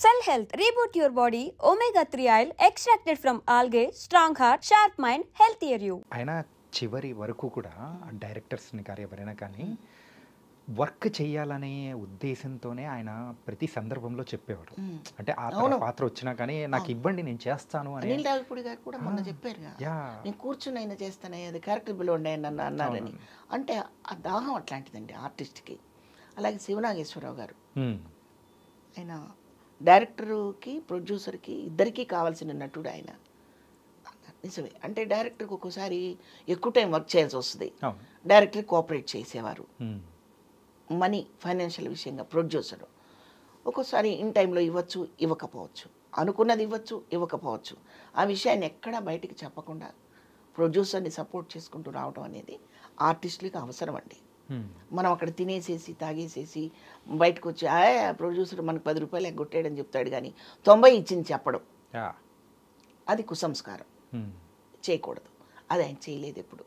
Cell Health, reboot your body, omega-3 oil extracted from algae, strong heart, sharp mind, healthier you. ఆయన చివరి వరకు కూడా డైరెక్టర్స్ని కానీ ఎవరైనా కానీ వర్క్ చేయాలనే ఉద్దేశంతోనే ఆయన ప్రతి సందర్భంలో చెప్పేవారు. అంటే ఆ పాత్ర వచ్చినా కానీ నాకు ఇవ్వండి నేను చేస్తాను అని. అనిల్ రావిపూడి గారు కూడా మొన్న చెప్పారుగా, నేను కూర్చుని అయినా చేస్తాను, అది క్యారెక్టర్ బిలోండి నన్ను అన్నారని. అంటే ఆ దాహం అట్లాంటిదండి ఆర్టిస్ట్కి. అలాగే శివనాగేశ్వరరావు గారు, ఆయన డైరెక్టర్కి ప్రొడ్యూసర్కి ఇద్దరికీ కావాల్సిన నటుడు ఆయన. నిజమే, అంటే డైరెక్టర్కి ఒక్కోసారి ఎక్కువ టైం వర్క్ చేయాల్సి వస్తుంది, డైరెక్టర్కి కోఆపరేట్ చేసేవారు మనీ ఫైనాన్షియల్ విషయంగా. ప్రొడ్యూసర్ ఒక్కోసారి ఇన్ టైంలో ఇవ్వచ్చు, ఇవ్వకపోవచ్చు, అనుకున్నది ఇవ్వచ్చు, ఇవ్వకపోవచ్చు. ఆ విషయాన్ని ఎక్కడా బయటికి చెప్పకుండా ప్రొడ్యూసర్ని సపోర్ట్ చేసుకుంటూ రావడం అనేది ఆర్టిస్టులకి అవసరం అండి. మనం అక్కడ తినేసేసి తాగేసేసి బయటకు వచ్చి ప్రొడ్యూసర్ మనకు 10 రూపాయలు ఎగ్గొట్టాడని చెప్తాడు, కానీ 90 ఇచ్చింది చెప్పడం అది కుసంస్కారం, చేయకూడదు. అది ఆయన చేయలేదు ఎప్పుడు.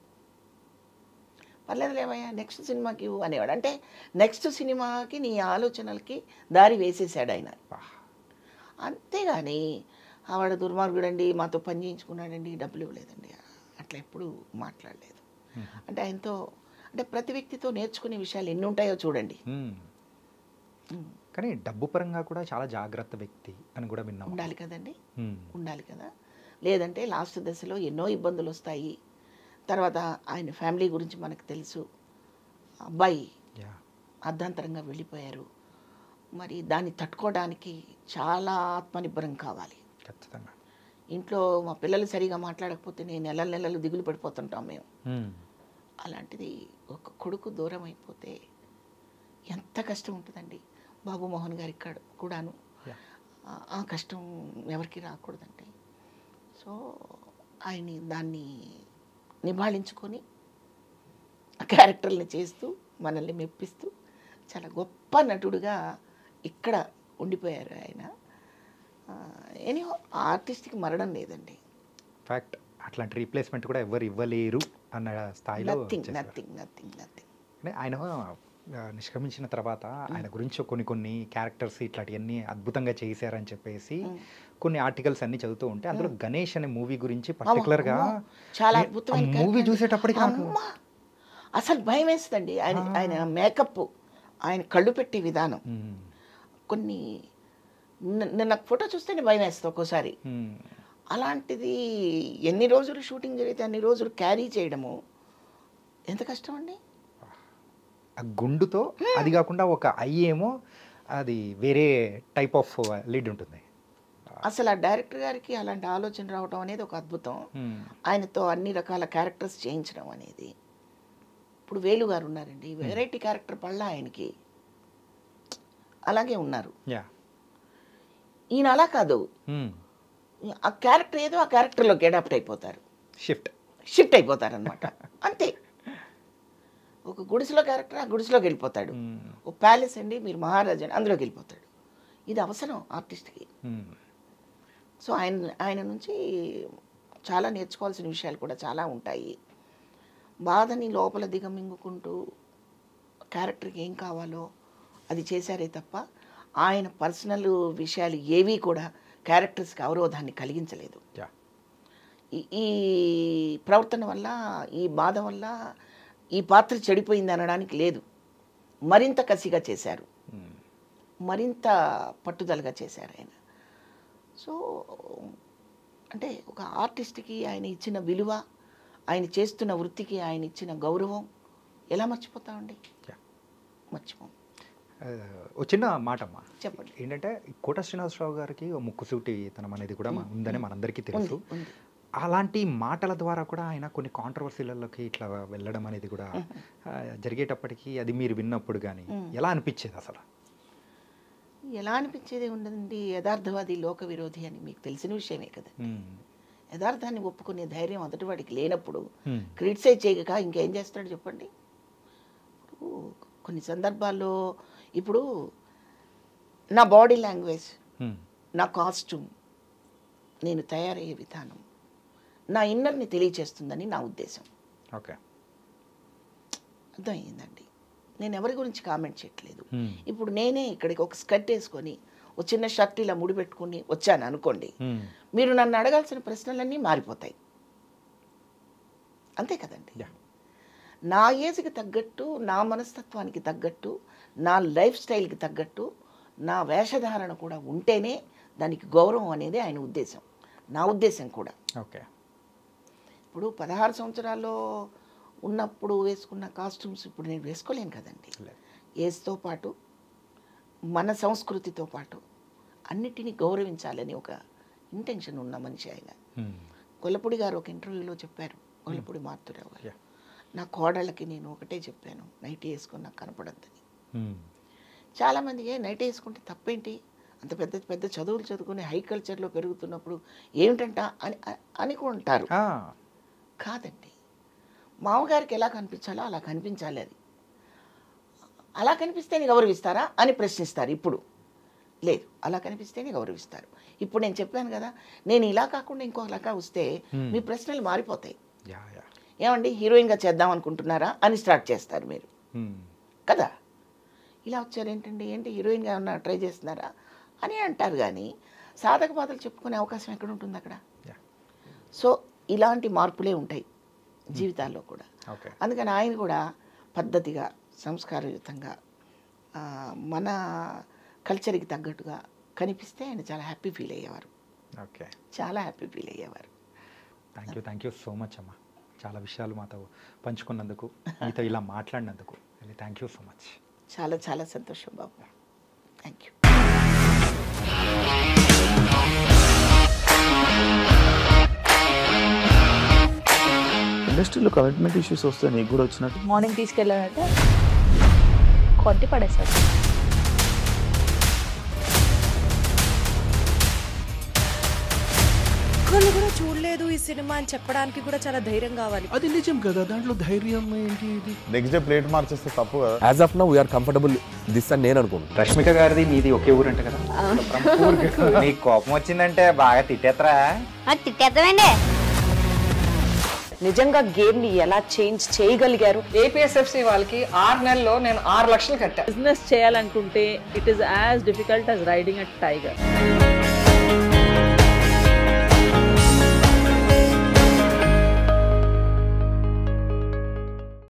పర్లేదులేవయ్యా నెక్స్ట్ సినిమాకి ఇవ్వు అనేవాడు. అంటే నెక్స్ట్ సినిమాకి నీ ఆలోచనలకి దారి వేసేసాడు ఆయన. అంతేగాని వాడు దుర్మార్గుడండి, మాతో పని చేయించుకున్నాడండి, డబ్బులు ఇవ్వలేదండి, అట్లా ఎప్పుడు మాట్లాడలేదు. అంటే ఆయనతో, అంటే ప్రతి వ్యక్తితో నేర్చుకునే విషయాలు ఎన్ని ఉంటాయో చూడండి. కానీ డబ్బు పరంగా కూడా చాలా జాగ్రత్త వ్యక్తి అని కూడా విన్నాం. ఉండాలి కదండి, ఉండాలి కదా. లేదంటే లాస్ట్ దశలో ఎన్నో ఇబ్బందులు వస్తాయి. తర్వాత ఆయన ఫ్యామిలీ గురించి మనకు తెలుసు. అబ్బాయి అర్ధాంతరంగా వెళ్ళిపోయారు. మరి దాన్ని తట్టుకోవడానికి చాలా ఆత్మనిర్భరం కావాలి. ఖచ్చితంగా ఇంట్లో మా పిల్లలు సరిగా మాట్లాడకపోతే నేను నెలలు దిగులు పడిపోతుంటాం మేము. అలాంటిది ఒక కొడుకు దూరం అయిపోతే ఎంత కష్టం ఉంటుందండి. బాబు మోహన్ గారి కూడాను ఆ కష్టం ఎవరికి రాకూడదండి. సో ఆయన్ని దాన్ని నిభాళించుకొని ఆ క్యారెక్టర్ని చేస్తూ మనల్ని మెప్పిస్తూ చాలా గొప్ప నటుడుగా ఇక్కడ ఉండిపోయారు ఆయన. ఎనీహో ఆర్టిస్ట్కి మరణం లేదండి. ఫ్యాక్ట్, అట్లాంటి రీప్లేస్మెంట్ కూడా ఎవరు ఇవ్వలేరు అన్న స్థాయిలో. నథింగ్. ఆయన నిష్క్రమించిన తర్వాత ఆయన గురించి కొన్ని క్యారెక్టర్స్ ఇట్లాంటివన్నీ అద్భుతంగా చేశారని చెప్పేసి కొన్ని ఆర్టికల్స్ అన్ని చదువుతూ ఉంటే అందులో గణేష్ అనే మూవీ గురించి పర్టికులర్గా చాలా అద్భుతమైన మూవీ చూసేటప్పటికి అసలు భయం వేస్తుందండి. ఆయన మేకప్, ఆయన కళ్ళు పెట్టే విధానం, కొన్ని నాకు ఫోటో చూస్తేనే భయం వేస్తుంది ఒక్కోసారి. అలాంటిది ఎన్ని రోజులు షూటింగ్ జరిగితే అన్ని రోజులు క్యారీ చేయడము ఎంత కష్టం అండి. ఆ గుండుతో, అది కాకుండా ఒక ఐ ఏమో అది వేరే టైప్ ఆఫ్ లీడ్ ఉంటుంది. అసలు ఆ డైరెక్టర్ గారికి అలాంటి ఆలోచన రావడం అనేది ఒక అద్భుతం. ఆయనతో అన్ని రకాల క్యారెక్టర్స్ చేయించడం అనేది. ఇప్పుడు వేలు గారు ఉన్నారండి, వెరైటీ క్యారెక్టర్ పళ్ళ ఆయనకి, అలాగే ఉన్నారు. ఈయన అలా కాదు, ఆ క్యారెక్టర్ ఏదో ఆ క్యారెక్టర్లోకి అడాప్ట్ అయిపోతారు, షిఫ్ట్ అయిపోతారు అనమాట. అంతే. ఒక గుడిసెలో క్యారెక్టర్ ఆ గుడిసెలోకి వెళ్ళిపోతాడు. ఒక ప్యాలెస్ అండి, మీరు మహారాజా అని అందులోకి వెళ్ళిపోతాడు. ఇది అవసరం ఆర్టిస్ట్కి. సో ఆయన నుంచి చాలా నేర్చుకోవాల్సిన విషయాలు కూడా చాలా ఉంటాయి. బాధని లోపల దిగమింగుకుంటూ క్యారెక్టర్కి ఏం కావాలో అది చేశారే తప్ప ఆయన పర్సనల్ విషయాలు ఏవి కూడా క్యారెక్టర్స్కి అవరోధాన్ని కలిగించలేదు. ఈ ప్రవర్తన వల్ల, ఈ బాధ వల్ల ఈ పాత్ర చెడిపోయింది అనడానికి లేదు. మరింత కసిగా చేశారు, మరింత పట్టుదలగా చేశారు ఆయన. సో అంటే ఒక ఆర్టిస్ట్కి ఆయన ఇచ్చిన విలువ, ఆయన చేస్తున్న వృత్తికి ఆయన ఇచ్చిన గౌరవం ఎలా మర్చిపోతామండి? మర్చిపోం. ఒక చిన్న మాట అమ్మా, చెప్పండి. ఏంటంటే కోట శ్రీనివాసరావు గారికి ముక్కుసూటితనం అనేది కూడా ఉందని మనందరికీ తెలుసు. అలాంటి మాటల ద్వారా కూడా ఆయన కొన్ని కాంట్రవర్సీలలోకి ఇట్లా వెళ్ళడం అనేది కూడా జరిగేటప్పటికీ అది మీరు విన్నప్పుడు కానీ ఎలా అనిపించేది? అసలు ఎలా అనిపించేది ఉండదండి. యథార్థవాది లోక విరోధి అని మీకు తెలిసిన విషయమే కదా. యథార్థాన్ని ఒప్పుకునే ధైర్యం అతటివాడికి లేనప్పుడు క్రిటిసైజ్ చేయక ఇంకేం చేస్తాడు చెప్పండి. ఇప్పుడు కొన్ని సందర్భాల్లో ఇప్పుడు నా బాడీ లాంగ్వేజ్, నా కాస్ట్యూమ్, నేను తయారయ్యే విధానం నా ఇన్నర్ని తెలియచేస్తుందని నా ఉద్దేశం. ఓకే, అర్థమయ్యిందండి. నేను ఎవరి గురించి కామెంట్ చేయట్లేదు. ఇప్పుడు నేనే ఇక్కడికి ఒక స్కర్ట్ వేసుకొని ఓ చిన్న షర్ట్ ఇలా ముడిపెట్టుకుని వచ్చాను అనుకోండి, మీరు నన్ను అడగాల్సిన ప్రశ్నలన్నీ మారిపోతాయి. అంతే కదండి. నా ఏజ్కి తగ్గట్టు, నా మనస్తత్వానికి తగ్గట్టు, నా లైఫ్ స్టైల్కి తగ్గట్టు నా వేషధారణ కూడా ఉంటేనే దానికి గౌరవం అనేది ఆయన ఉద్దేశం, నా ఉద్దేశం కూడా. ఓకే. ఇప్పుడు 16 సంవత్సరాల్లో ఉన్నప్పుడు వేసుకున్న కాస్ట్యూమ్స్ ఇప్పుడు నేను వేసుకోలేను కదండి. ఏజ్తో పాటు మన సంస్కృతితో పాటు అన్నిటినీ గౌరవించాలని ఒక ఇంటెన్షన్ ఉన్న మనిషి ఆయన. గొల్లపూడి గారు ఒక ఇంటర్వ్యూలో చెప్పారు, గొల్లపూడి మారుతిరావు గారు, నా కోడళ్ళకి నేను ఒకటే చెప్పాను, నైటీ వేసుకొని నాకు కనపడద్దని. చాలామందికి నైటీ వేసుకుంటే తప్పేంటి, అంత పెద్ద పెద్ద చదువులు చదువుకుని హై కల్చర్లో పెరుగుతున్నప్పుడు ఏమిటంట అని అనుకుంటారు. కాదండి, మామగారికి ఎలా కనిపించాలో అలా కనిపించాలి. అది అలా కనిపిస్తేనే గౌరవిస్తారా అని ప్రశ్నిస్తారు. ఇప్పుడు లేదు, అలా కనిపిస్తేనే గౌరవిస్తారు. ఇప్పుడు నేను చెప్పాను కదా, నేను ఇలా కాకుండా ఇంకోలాగా వస్తే మీ ప్రశ్నలు మారిపోతాయి. ఏమండి హీరోయిన్గా చేద్దాం అనుకుంటున్నారా అని స్టార్ట్ చేస్తారు మీరు కదా. ఇలా వచ్చారు ఏంటండి, ఏంటి హీరోయిన్గా ఏమన్నా ట్రై చేస్తున్నారా అని అంటారు. కానీ సాధక బాధలు చెప్పుకునే అవకాశం ఎక్కడ ఉంటుంది అక్కడ. సో ఇలాంటి మార్పులే ఉంటాయి జీవితాల్లో కూడా. అందుకని ఆయన కూడా పద్ధతిగా, సంస్కారయుతంగా, మన కల్చర్కి తగ్గట్టుగా కనిపిస్తే ఆయన చాలా హ్యాపీ ఫీల్ అయ్యేవారు. ఓకే, చాలా హ్యాపీ ఫీల్ అయ్యేవారు. థ్యాంక్ యూ సో మచ్ అమ్మా, చాలా విషయాలు మాతో పంచుకున్నందుకు, మీతో ఇలా మాట్లాడినందుకు థ్యాంక్ యూ సో మచ్. చాలా చాలా సంతోషం బాబు, థ్యాంక్ యూ. ఇండస్ట్రీలో కమిట్మెంట్ ఇష్యూస్ వస్తే నీకు కూడా వచ్చినట్టు? మార్నింగ్ తీసుకెళ్ళాడంటే కొట్టి పడేసాడు. ఒక్కళ్ళు కూడా చూడలేదు ఈ సినిమా అని చెప్పడానికి కూడా చాలా ధైర్యం కావాలి. అది నిజం కదా, దాంట్లో ధైర్యం ఏంటి? ఇది నెక్స్ట్ డే ప్లేట్ మార్చేస్తే తప్పు కదా. As of now we are comfortable this అని నేను అనుకుంటున్నాను. రష్మిక గారిది మీది ఒకే ఊరు అంట కదా. నీకు కోపం వచ్చిందంటే బాగా తిట్టేత్తరా? తిట్టేద్దామండి. నిజంగా గేమ్ ని ఎలా చేంజ్ చేయగలిగారు? ఏపీఎస్ఎఫ్సి వాళ్ళకి 6 నెలల్లో నేను 6 లక్షలు కట్టా. బిజినెస్ చేయాలనుకుంటే it is as difficult as riding a tiger.